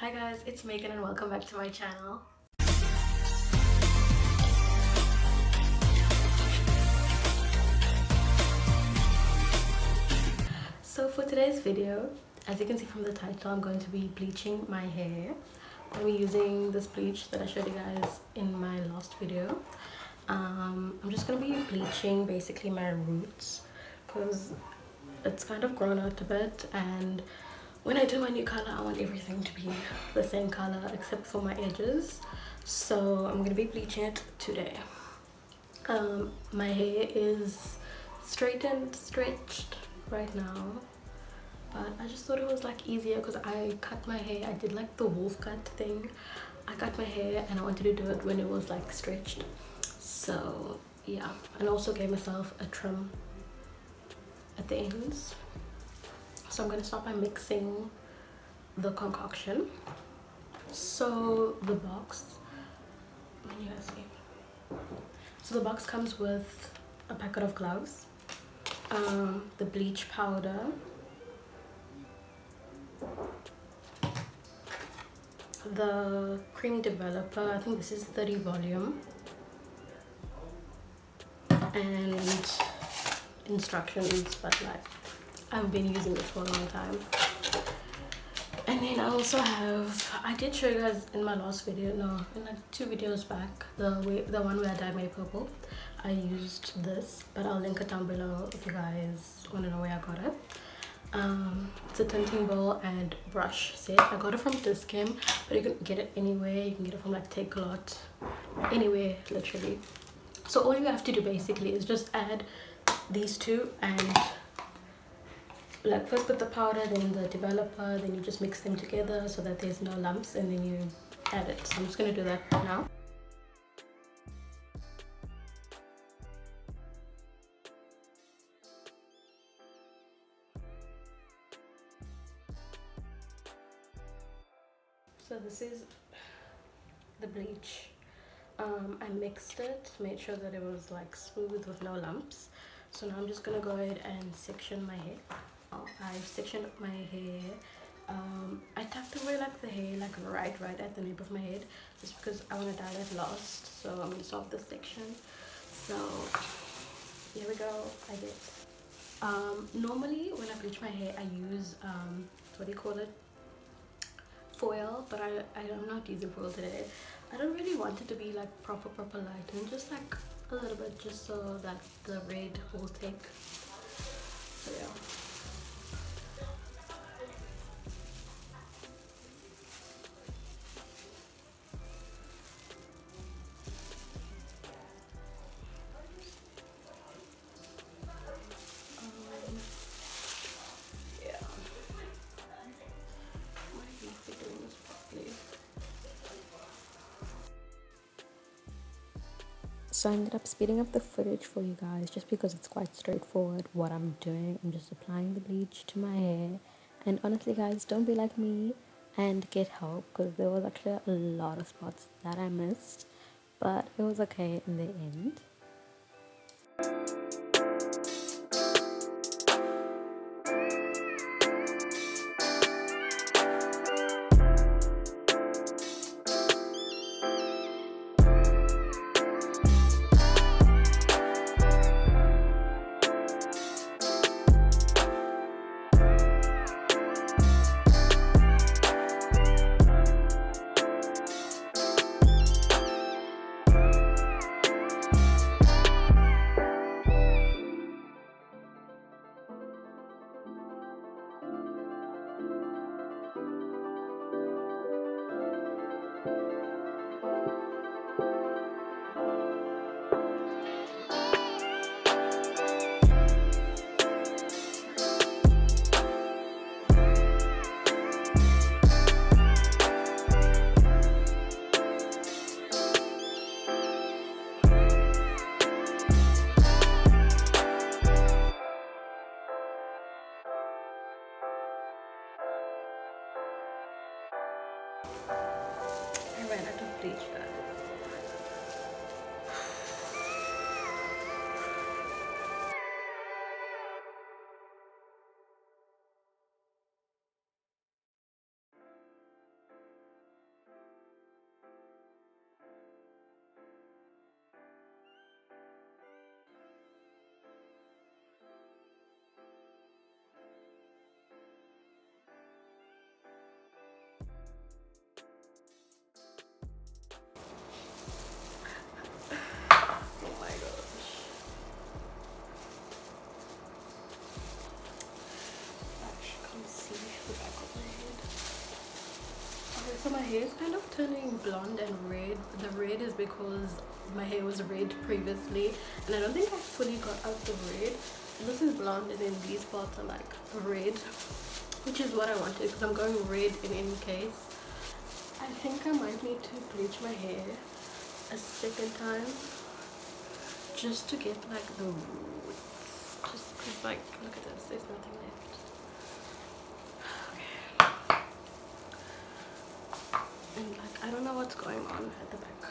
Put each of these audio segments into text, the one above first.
Hi guys, it's Megan and welcome back to my channel. So for today's video, as you can see from the title, I'm going to be bleaching my hair. I'm going to be using this bleach that I showed you guys in my last video. I'm just going to be bleaching basically my roots because it's kind of grown out a bit, and when I do my new color I want everything to be the same color except for my edges. So I'm going to be bleaching it today. My hair is straightened, stretched right now, but I just thought it was like easier because I cut my hair. I did like the wolf cut thing. I cut my hair and I wanted to do it when it was like stretched. So yeah, and also gave myself a trim at the ends. So I'm going to start by mixing the concoction. So the box, when you guys see, so the box comes with a packet of gloves, the bleach powder, the cream developer, I think this is 30 volume, and instructions, but like I've been using this for a long time. And then I also have, I did show you guys in my last video, no, in like 2 videos back, the one where I dyed my purple. I used this, but I'll link it down below if you guys want to know where I got it. It's a tinting bowl and brush set. I got it from Dischem, but you can get it anywhere. You can get it from like Take a Lot, anywhere literally. So all you have to do basically is just add these two, and like first put the powder, then the developer, then you just mix them together so that there's no lumps, and then you add it. So I'm just going to do that now. So this is the bleach. I mixed it, made sure that it was like smooth with no lumps. So now I'm just gonna go ahead and section my hair. I've sectioned my hair. I tucked away like the hair like right at the nape of my head, just because I want to dye that last. So I'm gonna stop this section. So here we go, I guess. Normally when I bleach my hair I use what do you call it, foil, but I'm not using foil today. I don't really want it to be like proper light, and just like a little bit, just so that the red will take. So yeah. So I ended up speeding up the footage for you guys just because it's quite straightforward what I'm doing. I'm just applying the bleach to my hair, and honestly guys, don't be like me and get help, because there was actually a lot of spots that I missed, but it was okay in the end. I ran out of bleach, guys. So my hair is kind of turning blonde and red. The red is because my hair was red previously, and I don't think I fully got out the red. This is blonde, and then these parts are like red, which is what I wanted because I'm going red in any case. I think I might need to bleach my hair a second time just to get like the roots. Just because, like, look at this, there's nothing left. And like, I don't know what's going on at the back.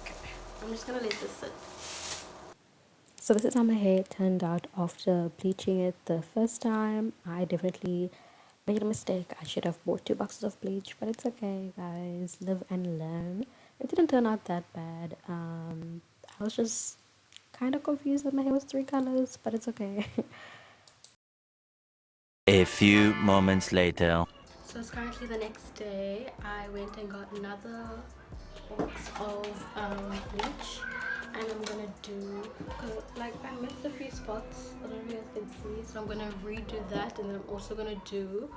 Okay, I'm just gonna let this sit. So this is how my hair turned out after bleaching it the first time. I definitely made a mistake. I should have bought 2 boxes of bleach, but it's okay, guys. Live and learn. It didn't turn out that bad. I was just kind of confused that my hair was 3 colors, but it's okay. A few moments later. So it's currently the next day. I went and got another box of bleach, and I'm gonna do, like, I missed a few spots. I don't know if you guys can see, so I'm gonna redo that, and then I'm also gonna do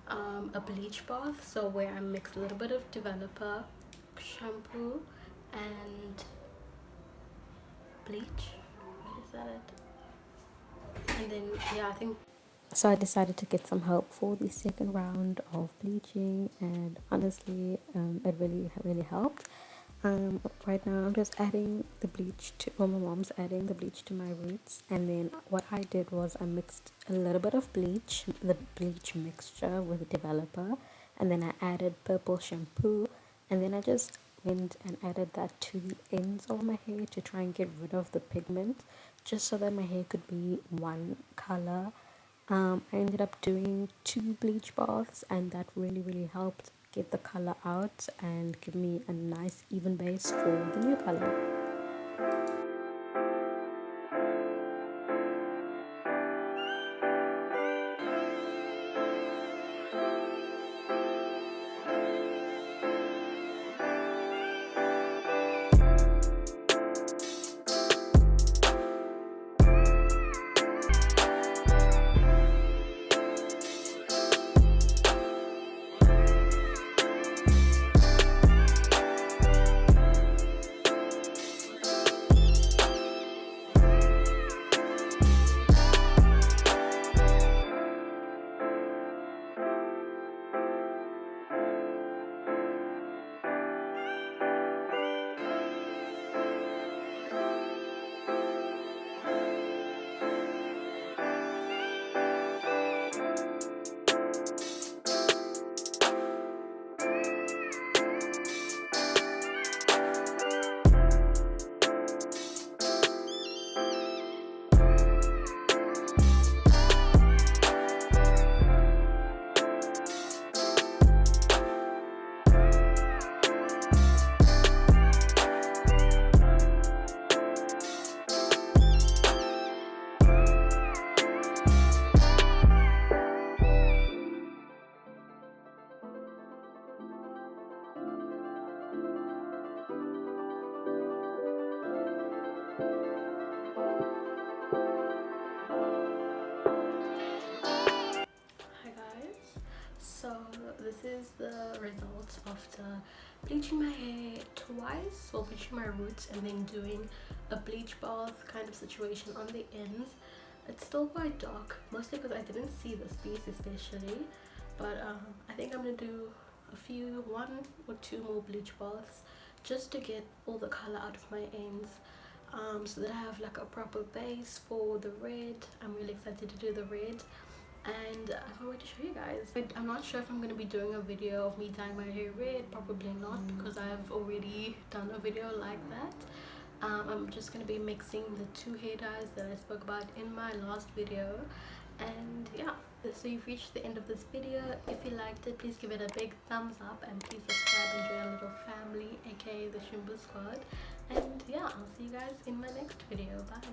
a bleach bath. So where I mix a little bit of developer, shampoo, and bleach. Is that it? And then yeah, I think so. I decided to get some help for the second round of bleaching, and honestly, it really helped. Right now I'm just adding the bleach to, well, my mom's adding the bleach to my roots, and then what I did was I mixed a little bit of bleach, the bleach mixture with developer, and then I added purple shampoo, and then I just went and added that to the ends of my hair to try and get rid of the pigment, just so that my hair could be one color. I ended up doing 2 bleach baths, and that really helped get the color out and give me a nice even base for the new color. Hi guys, so this is the results after bleaching my hair twice, or bleaching my roots and then doing a bleach bath kind of situation on the ends. It's still quite dark, mostly because I didn't see this piece especially, but I think I'm gonna do one or two more bleach baths just to get all the color out of my ends, so that I have like a proper base for the red. I'm really excited to do the red, and I can't wait to show you guys. I'm not sure if I'm going to be doing a video of me dyeing my hair red, probably not, because I've already done a video like that. I'm just going to be mixing the 2 hair dyes that I spoke about in my last video. And yeah, so you've reached the end of this video. If you liked it, please give it a big thumbs up, and please subscribe and join our little family, aka the Shumba squad. And yeah, I'll see you guys in my next video. Bye.